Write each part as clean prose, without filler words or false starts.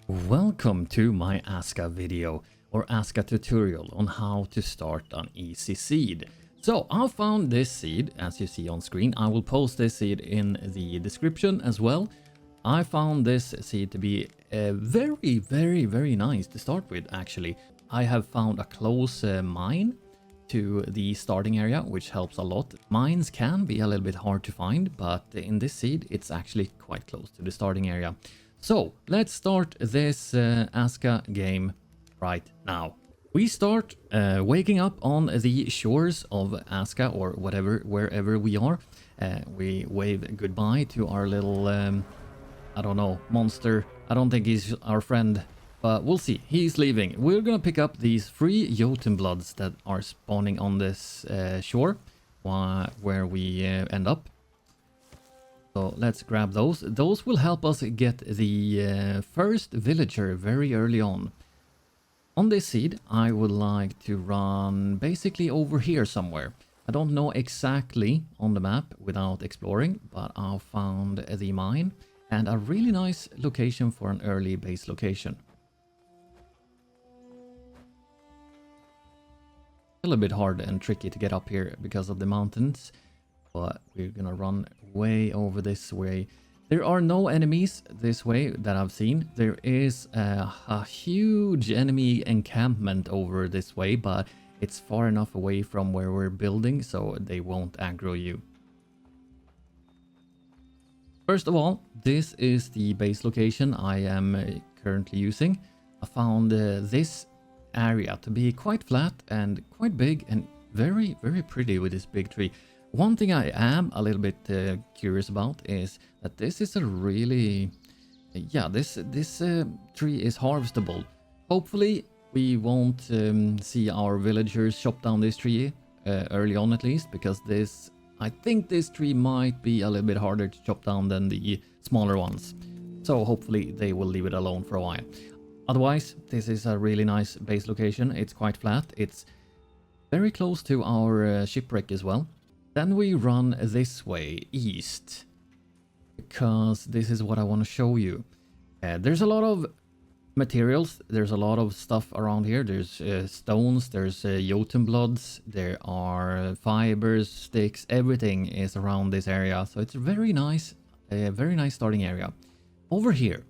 Welcome to my Aska video or Aska tutorial on how to start an easy seed. So I found this seed as you see on screen. I will post this seed in the description as well. I found this seed to be very nice to start with actually. I have found a close mine to the starting area, which helps a lot. Mines can be a little bit hard to find, but in this seed it's actually quite close to the starting area. So let's start this Aska game right now. We start waking up on the shores of Aska or wherever we are. We wave goodbye to our little, I don't know, monster. I don't think he's our friend, but we'll see. He's leaving. We're gonna pick up these 3 Jotun bloods that are spawning on this shore where we end up. So let's grab those. Those will help us get the first villager very early on. On this seed, I would like to run basically over here somewhere. I don't know exactly on the map without exploring, but I found the mine and a really nice location for an early base location. A little bit hard and tricky to get up here because of the mountains, but we're gonna run way over this way. There are no enemies this way that I've seen. There is a huge enemy encampment over this way, but it's far enough away from where we're building so they won't aggro you. First of all, this is the base location I am currently using. I found this area to be quite flat and quite big and very pretty with this big tree. One thing I am a little bit curious about is that this is a really, this tree is harvestable. Hopefully we won't see our villagers chop down this tree early on at least, because I think this tree might be a little bit harder to chop down than the smaller ones. So hopefully they will leave it alone for a while. Otherwise, this is a really nice base location. It's quite flat. It's very close to our shipwreck as well. Then we run this way, east, because this is what I want to show you. There's a lot of materials, there's a lot of stuff around here. There's stones, there's Jotun bloods, there are fibers, sticks, everything is around this area. So it's a very nice starting area. Over here,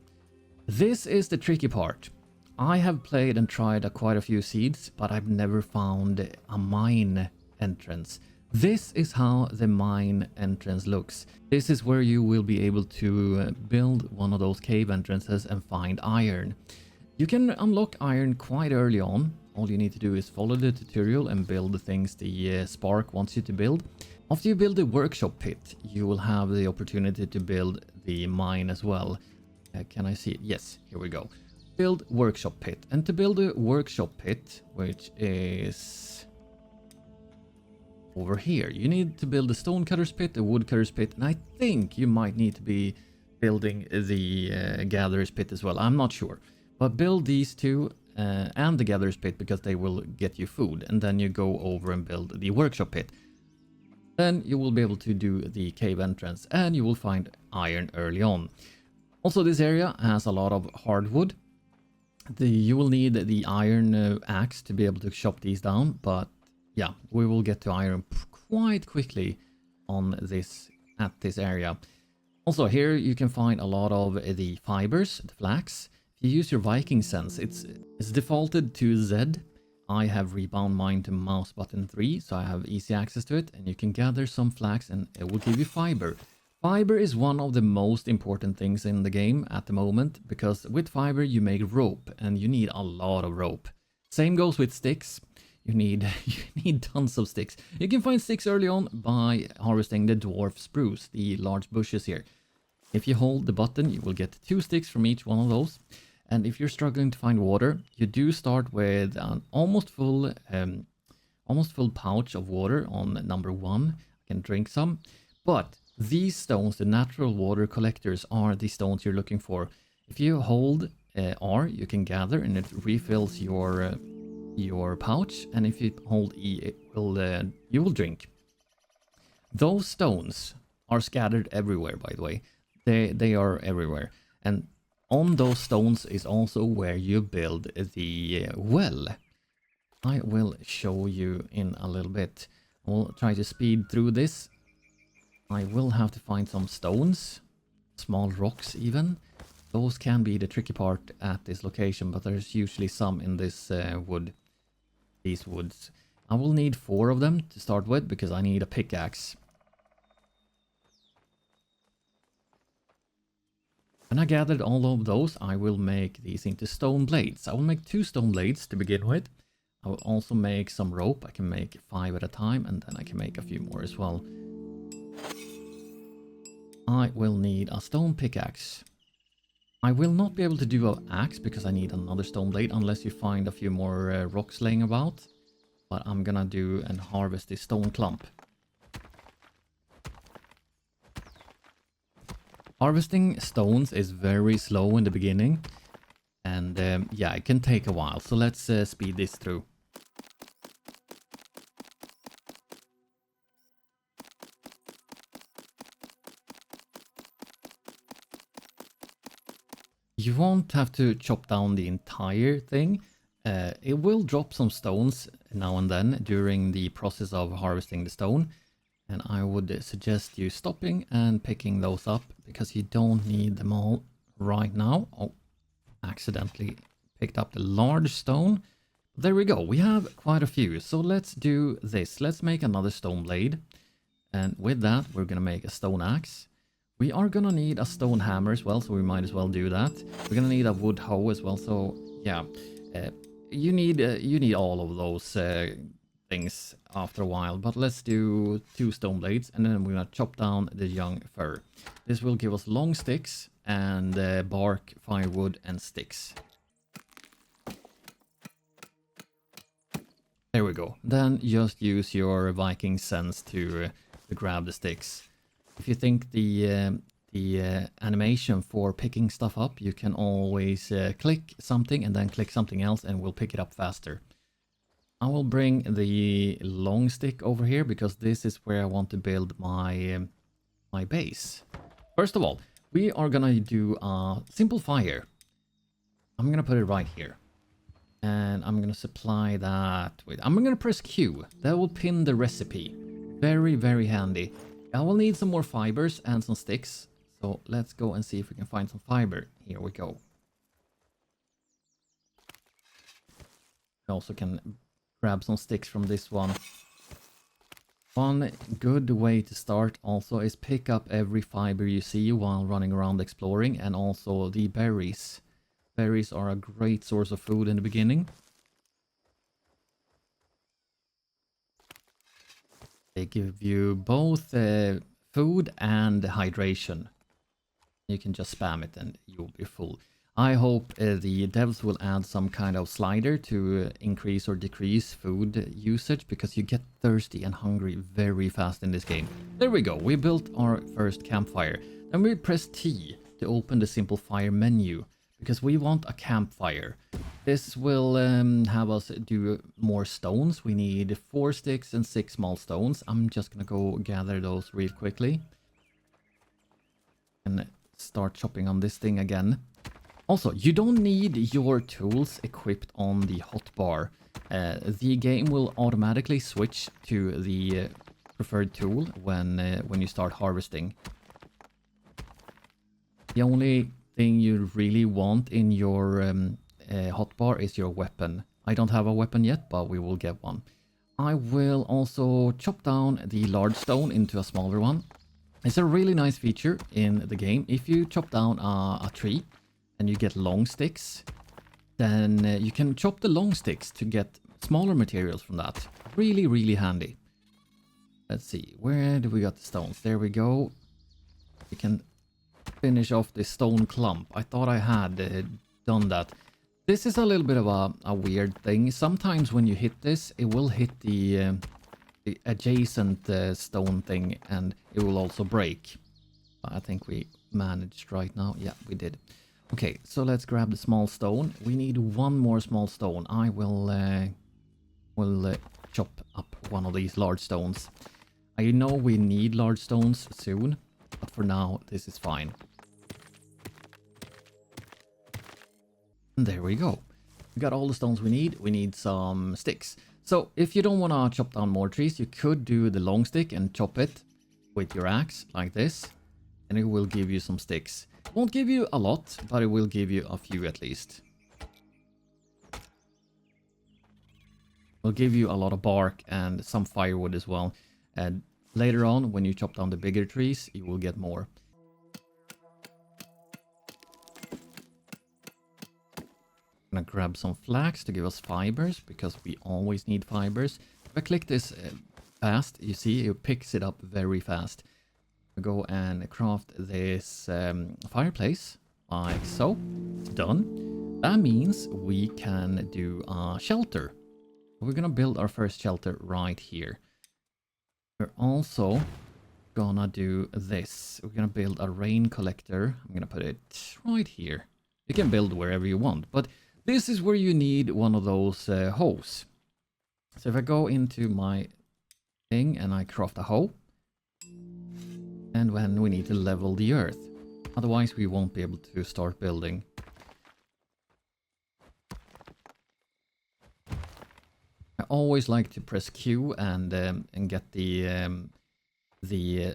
this is the tricky part. I have played and tried quite a few seeds, but I've never found a mine entrance. This is how the mine entrance looks. This is where you will be able to build one of those cave entrances and find iron. You can unlock iron quite early on. All you need to do is follow the tutorial and build the things the spark wants you to build. After you build the workshop pit, you will have the opportunity to build the mine as well. Can I see it? Yes, here we go. Build workshop pit. And to build a workshop pit, which is over here, you need to build a stone cutter's pit, a wood cutter's pit, and I think you might need to be building the gatherer's pit as well. I'm not sure, but build these two and the gatherer's pit because they will get you food, and then you go over and build the workshop pit. Then you will be able to do the cave entrance and you will find iron early on. Also, this area has a lot of hardwood. You will need the iron axe to be able to chop these down, but yeah, we will get to iron quite quickly on this at this area. Also, here you can find a lot of the fibers, the flax. If you use your Viking sense, it's defaulted to Z. I have rebound mine to mouse button 3, so I have easy access to it, and you can gather some flax and it will give you fiber. Fiber is one of the most important things in the game at the moment, because with fiber you make rope, and you need a lot of rope. Same goes with sticks. You need tons of sticks. You can find sticks early on by harvesting the dwarf spruce, the large bushes here. If you hold the button, you will get 2 sticks from each one of those. And if you're struggling to find water, you do start with an almost full pouch of water on number 1. I can drink some. But these stones, the natural water collectors, are the stones you're looking for. If you hold R, you can gather, and it refills your pouch, and if you hold E, you will drink. Those stones are scattered everywhere, by the way. They are everywhere, and On those stones is also where you build the well. I will show you in a little bit. I'll try to speed through this. I will have to find some stones, small rocks even. Those can be the tricky part at this location, but there's usually some in this these woods. I will need 4 of them to start with because I need a pickaxe. When I gathered all of those, I will make these into stone blades. I will make 2 stone blades to begin with. I will also make some rope. I can make 5 at a time, and then I can make a few more as well. I will need a stone pickaxe. I will not be able to do an axe because I need another stone blade unless you find a few more rocks laying about. But I'm gonna do and harvest this stone clump. Harvesting stones is very slow in the beginning. And yeah, it can take a while. So let's speed this through. You won't have to chop down the entire thing. It will drop some stones now and then during the process of harvesting the stone. And I would suggest you stopping and picking those up because you don't need them all right now. Oh, accidentally picked up the large stone. There we go. We have quite a few. So let's do this. Let's make another stone blade. And with that, we're going to make a stone axe. We are going to need a stone hammer as well, so we might as well do that. We're going to need a wood hoe as well, so yeah. You need all of those things after a while, but let's do 2 stone blades, and then we're going to chop down the young fir. This will give us long sticks and bark, firewood, and sticks. There we go. Then just use your Viking sense to grab the sticks. If you think the animation for picking stuff up, you can always click something and then click something else and we'll pick it up faster. I will bring the long stick over here because this is where I want to build my my base. First of all, we are gonna do a simple fire. I'm gonna put it right here. And I'm gonna supply that with... I'm gonna press Q. That will pin the recipe. Very, very handy. I will need some more fibers and some sticks. So let's go and see if we can find some fiber. Here we go. I also can grab some sticks from this one. One good way to start also is pick up every fiber you see while running around exploring, and also the berries. Berries are a great source of food in the beginning. They give you both food and hydration. You can just spam it and you'll be full. I hope the devs will add some kind of slider to increase or decrease food usage, because you get thirsty and hungry very fast in this game. There we go, we built our first campfire. Then we press T to open the simple fire menu, because we want a campfire. This will have us do more stones. We need 4 sticks and 6 small stones. I'm just gonna go gather those real quickly. And start chopping on this thing again. Also, you don't need your tools equipped on the hotbar. The game will automatically switch to the preferred tool when you start harvesting. The only thing you really want in your hotbar is your weapon. I don't have a weapon yet, but we will get one. I will also chop down the large stone into a smaller one. It's a really nice feature in the game. If you chop down a tree and you get long sticks, then you can chop the long sticks to get smaller materials from that. Really, really handy. Let's see, where do we got the stones? There we go. We can finish off this stone clump. I thought I had done that. This is a little bit of a weird thing. Sometimes when you hit this, it will hit the adjacent stone thing and it will also break. I think we managed right now. Yeah, we did. Okay, so let's grab the small stone. We need 1 more small stone. I will chop up one of these large stones. I know we need large stones soon, but for now this is fine. And there we go. We got all the stones we need. We need some sticks. So if you don't want to chop down more trees, you could do the long stick and chop it with your axe like this. And it will give you some sticks. It won't give you a lot, but it will give you a few at least. Will give you a lot of bark and some firewood as well. And later on, when you chop down the bigger trees, you will get more. I'm gonna grab some flax to give us fibers, because we always need fibers. If I click this fast, you see it picks it up very fast. I go and craft this fireplace like so. It's done. That means we can do a shelter. We're gonna build our first shelter right here. We're also gonna do this. We're gonna build a rain collector. I'm gonna put it right here. You can build wherever you want, but this is where you need one of those hoes. So if I go into my thing and I craft a hoe, and when we need to level the earth, otherwise we won't be able to start building. I always like to press Q and get the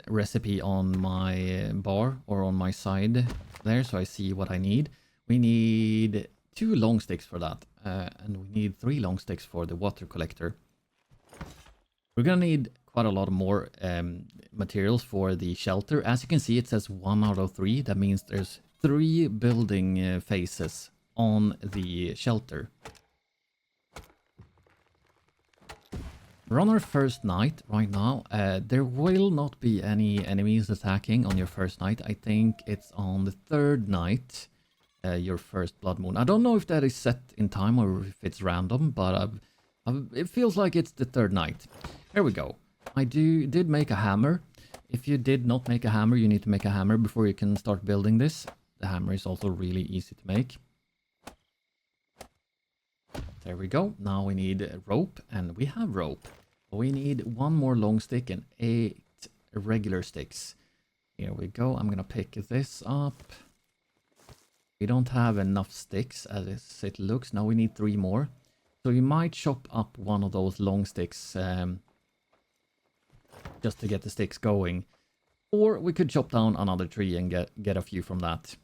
recipe on my bar or on my side there, so I see what I need. We need 2 long sticks for that, and we need 3 long sticks for the water collector. We're gonna need quite a lot more materials for the shelter. As you can see, it says 1 out of 3. That means there's 3 building phases on the shelter. We're on our first night right now. There will not be any enemies attacking on your first night. I think it's on the 3rd night, your first blood moon. I don't know if that is set in time or if it's random, but it feels like it's the 3rd night. Here we go. I did make a hammer. If you did not make a hammer, you need to make a hammer before you can start building this. The hammer is also really easy to make. There we go. Now we need a rope, and we have rope. We need 1 more long stick and 8 regular sticks. Here we go. I'm gonna pick this up. We don't have enough sticks as it looks. Now we need 3 more. So you might chop up one of those long sticks just to get the sticks going. Or we could chop down another tree and get a few from that.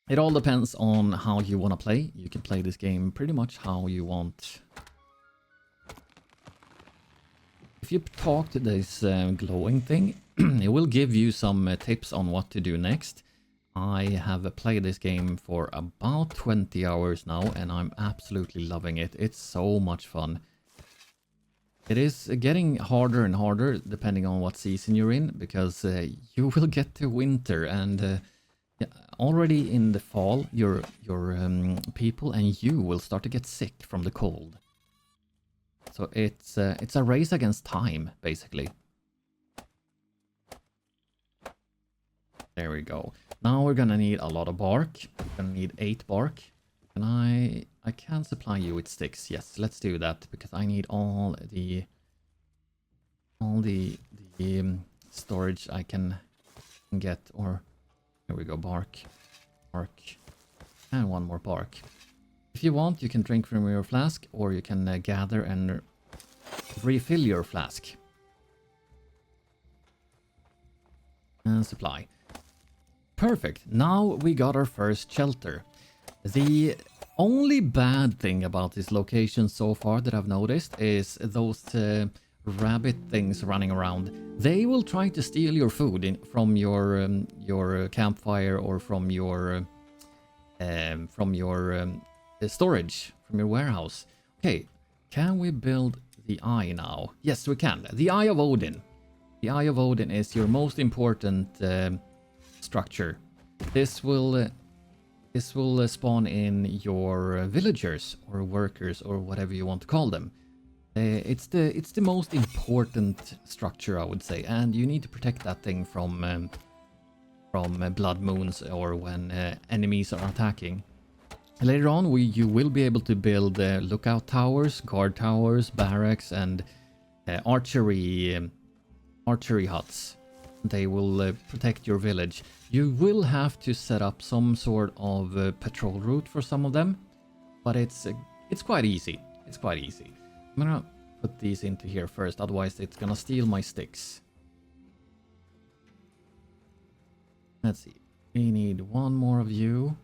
It all depends on how you want to play. You can play this game pretty much how you want. If you talk to this glowing thing, it will give you some tips on what to do next. I have played this game for about 20 hours now, and I'm absolutely loving it. It's so much fun. It is getting harder and harder depending on what season you're in, because you will get to winter, and already in the fall, your people and you will start to get sick from the cold. So it's a race against time, basically. There we go. Now we're gonna need a lot of bark. We're gonna need 8 bark. And I can supply you with sticks. Yes, let's do that, because I need all the storage I can get. Or here we go, bark, and 1 more bark. If you want, you can drink from your flask, or you can gather and refill your flask. And supply. Perfect. Now we got our first shelter. The only bad thing about this location so far that I've noticed is those rabbit things running around. They will try to steal your food from your campfire, or from your storage, from your warehouse. Okay, can we build the eye now? Yes, we can. The Eye of Odin. The Eye of Odin is your most important structure. This will spawn in your villagers or workers or whatever you want to call them. It's the most important structure, I would say, and you need to protect that thing from blood moons or when enemies are attacking. Later on, you will be able to build lookout towers, guard towers, barracks, and archery huts. They will protect your village. You will have to set up some sort of patrol route for some of them, but it's quite easy. It's quite easy. I'm gonna put these into here first, otherwise it's gonna steal my sticks. Let's see. We need one more of you.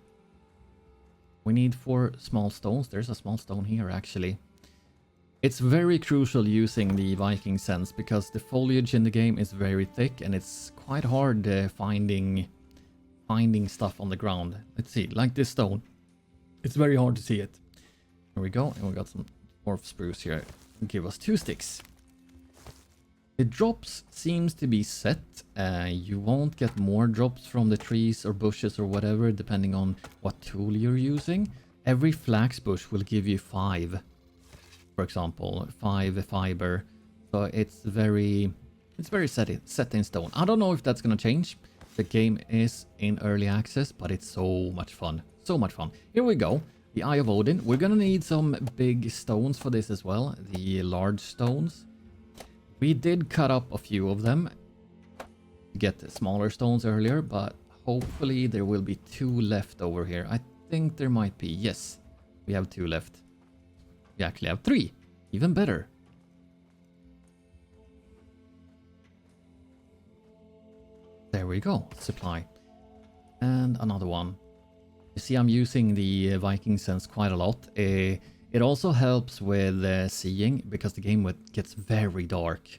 We need 4 small stones. There's a small stone here, actually. It's very crucial using the Viking sense because the foliage in the game is very thick and it's quite hard finding stuff on the ground. Let's see, like this stone. It's very hard to see it. Here we go, and we got some dwarf spruce here. Give us 2 sticks. The drops seems to be set. You won't get more drops from the trees or bushes or whatever, depending on what tool you're using. Every flax bush will give you 5. For example, 5 fiber. So it's very set in stone. I don't know if that's gonna change. The game is in early access, but it's so much fun. So much fun. Here we go. The Eye of Odin. We're gonna need some big stones for this as well. The large stones. We did cut up a few of them to get the smaller stones earlier, but hopefully there will be 2 left over here. I think there might be. Yes, we have 2 left. We actually have 3. Even better. There we go. Supply. And another one. You see, I'm using the Viking sense quite a lot. It also helps with seeing because the game gets very dark.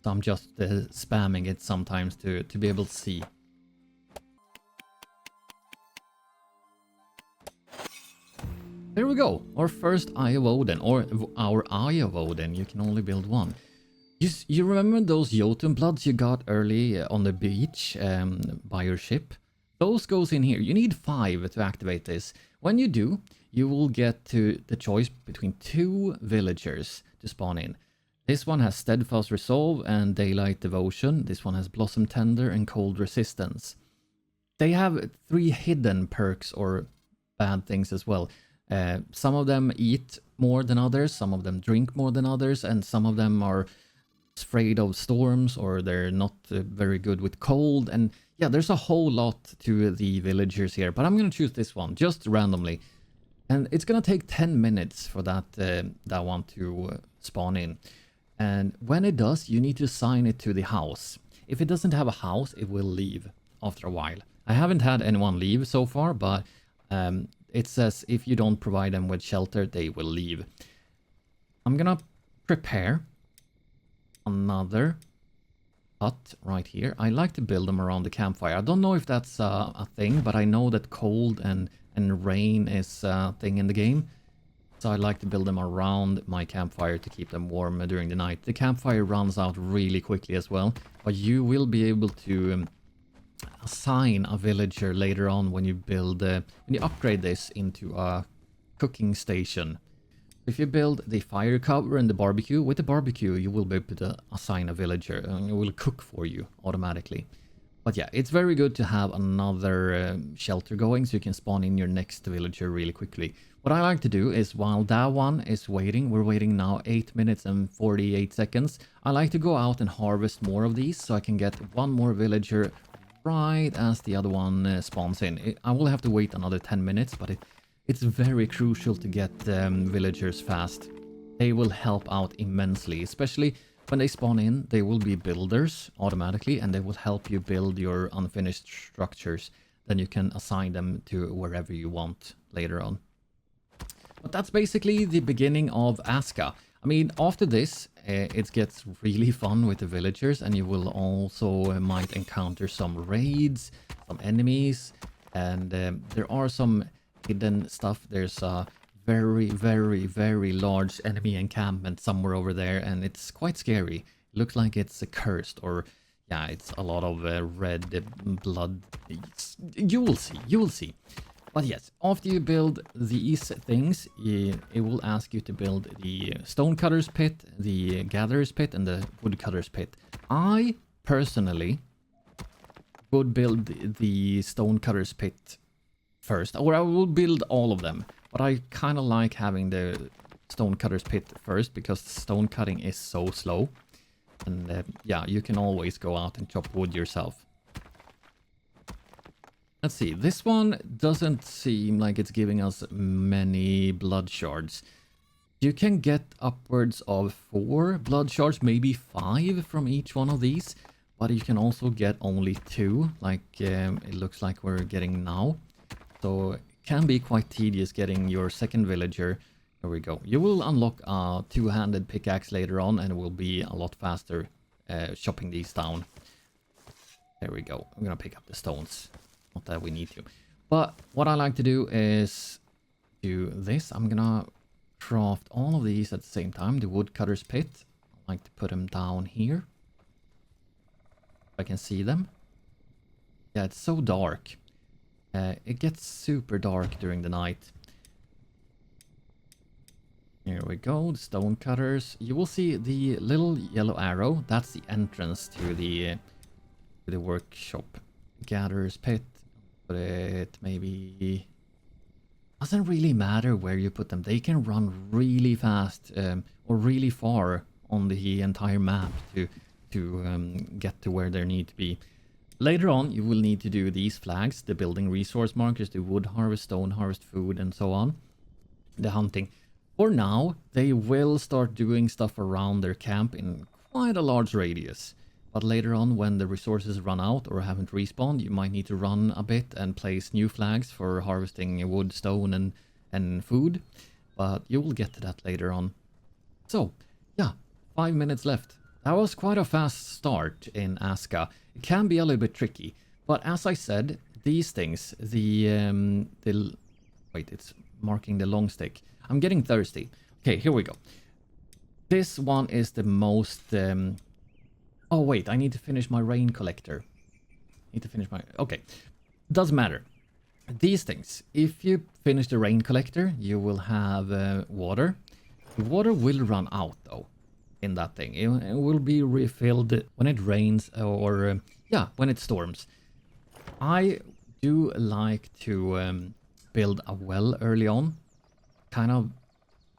So I'm just spamming it sometimes to be able to see. There we go. Our first Eye of Odin, or our Eye of Odin. You can only build 1. You remember those Jotun bloods you got early on the beach by your ship? Those goes in here. You need 5 to activate this. When you do, you will get to the choice between 2 villagers to spawn in. This one has Steadfast Resolve and Daylight Devotion. This one has Blossom Tender and Cold Resistance. They have 3 hidden perks or bad things as well. Some of them eat more than others, some of them drink more than others, and some of them are afraid of storms or they're not very good with cold. And yeah, there's a whole lot to the villagers here, but I'm gonna choose this one just randomly. And it's gonna take 10 minutes for that one to spawn in. And when it does, you need to assign it to the house. If it doesn't have a house, it will leave after a while. I haven't had anyone leave so far, but it says if you don't provide them with shelter, they will leave. I'm gonna prepare another hut right here. I like to build them around the campfire. I don't know if that's a thing, but I know that cold and rain is a thing in the game. So I like to build them around my campfire to keep them warm during the night. The campfire runs out really quickly as well, but you will be able to assign a villager later on when you build, when you upgrade this into a cooking station. If you build the fire cover and the barbecue, with the barbecue you will be able to assign a villager and it will cook for you automatically. But yeah, it's very good to have another shelter going so you can spawn in your next villager really quickly. What I like to do is while that one is waiting, we're waiting now 8 minutes and 48 seconds. I like to go out and harvest more of these so I can get one more villager right as the other one spawns in. I will have to wait another 10 minutes, but it's very crucial to get villagers fast. They will help out immensely, especially when they spawn in. They will be builders automatically and they will help you build your unfinished structures. Then you can assign them to wherever you want later on. But that's basically the beginning of Aska. I mean, after this, it gets really fun with the villagers, and you will also might encounter some raids, some enemies, and there are some hidden stuff. There's a very large enemy encampment somewhere over there, and it's quite scary. It looks like it's cursed, or yeah, it's a lot of red blood. You will see. But yes, after you build these things, it will ask you to build the stonecutter's pit, the gatherer's pit, and the woodcutter's pit. I personally would build the stonecutter's pit first, or I will build all of them. But I kind of like having the stonecutter's pit first because stone cutting is so slow. And yeah, you can always go out and chop wood yourself. Let's see, this one doesn't seem like it's giving us many blood shards. You can get upwards of 4 blood shards, maybe 5 from each one of these. But you can also get only 2, like it looks like we're getting now. So it can be quite tedious getting your second villager. Here we go. You will unlock a 2-handed pickaxe later on, and it will be a lot faster chopping these down. There we go. I'm gonna pick up the stones. Not that we need to. But what I like to do is do this. I'm gonna craft all of these at the same time. The woodcutter's pit. I like to put them down here. I can see them. Yeah, it's so dark. It gets super dark during the night. Here we go, the stone cutters. You will see the little yellow arrow. That's the entrance to the workshop. Gatherer's pit. Put it maybe... Doesn't really matter where you put them. They can run really fast or really far on the entire map to get to where they need to be. Later on, you will need to do these flags, the building resource markers, the wood harvest, stone harvest, food, and so on. The hunting. For now, they will start doing stuff around their camp in quite a large radius. But later on, when the resources run out or haven't respawned, you might need to run a bit and place new flags for harvesting wood, stone, and food. But you will get to that later on. So, yeah, 5 minutes left. That was quite a fast start in Aska. It can be a little bit tricky, but as I said, these things, wait, it's marking the long stick. I'm getting thirsty. Okay, here we go. This one is the most... Oh wait, I need to finish my rain collector. Okay, doesn't matter. These things, if you finish the rain collector, you will have water. The water will run out though. In that thing, it will be refilled when it rains or yeah, when it storms. I do like to build a well early on, kind of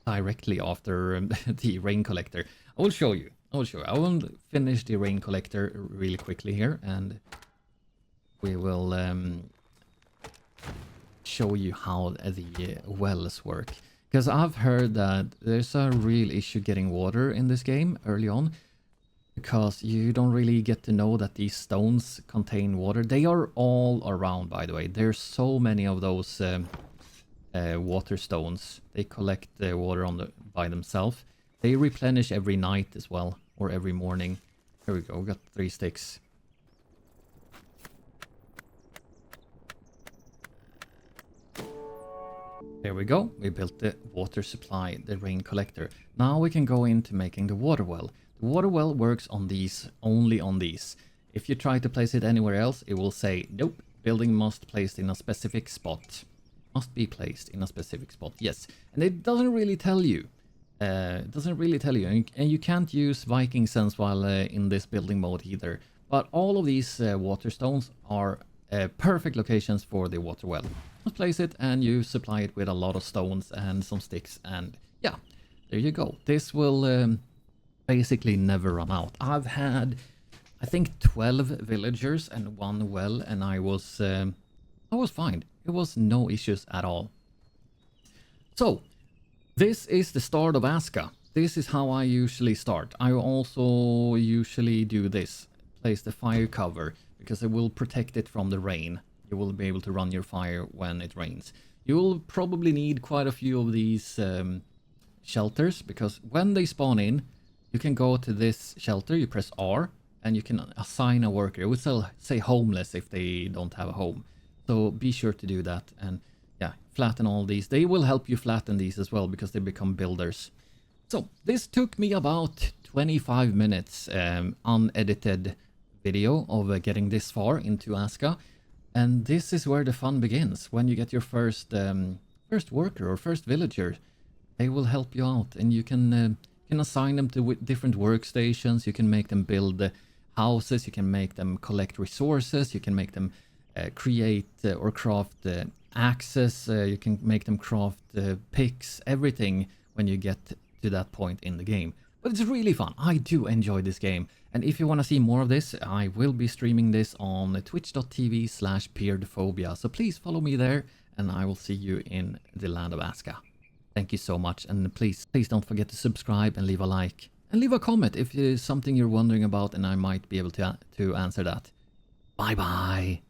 directly after the rain collector. I will show you. I will finish the rain collector really quickly here, and we will show you how the wells work. Because I've heard that there's a real issue getting water in this game early on. Because you don't really get to know that these stones contain water. They are all around, by the way. There's so many of those water stones. They collect the water by themselves. They replenish every night as well, or every morning. Here we go, we got 3 sticks. There we go, we built the water supply, the rain collector. Now we can go into making the water well. The water well works on these, only on these. If you try to place it anywhere else, it will say, nope, building must be placed in a specific spot. Must be placed in a specific spot, yes. And it doesn't really tell you. And you can't use Viking sense while in this building mode either. But all of these water stones are perfect locations for the water well. Just place it and you supply it with a lot of stones and some sticks, and yeah, there you go. This will basically never run out. I've had, I think, 12 villagers and 1 well, and I was fine. It was no issues at all. So this is the start of Aska. This is how I usually start. I also usually do this. Place the fire cover, because it will protect it from the rain. You will be able to run your fire when it rains. You will probably need quite a few of these shelters, because when they spawn in, you can go to this shelter, you press R, and you can assign a worker. It will say homeless if they don't have a home. So be sure to do that, and yeah, flatten all these. They will help you flatten these as well, because they become builders. So this took me about 25 minutes unedited video of getting this far into Aska. And this is where the fun begins. When you get your first worker or first villager, they will help you out, and you can assign them to different workstations. You can make them build houses. You can make them collect resources. You can make them create or craft axes. You can make them craft picks. Everything when you get to that point in the game. But it's really fun. I do enjoy this game. And if you want to see more of this, I will be streaming this on twitch.tv/Beardphobia. So please follow me there, and I will see you in the land of Aska. Thank you so much, and please don't forget to subscribe and leave a like. And leave a comment if there's something you're wondering about, and I might be able to answer that. Bye bye!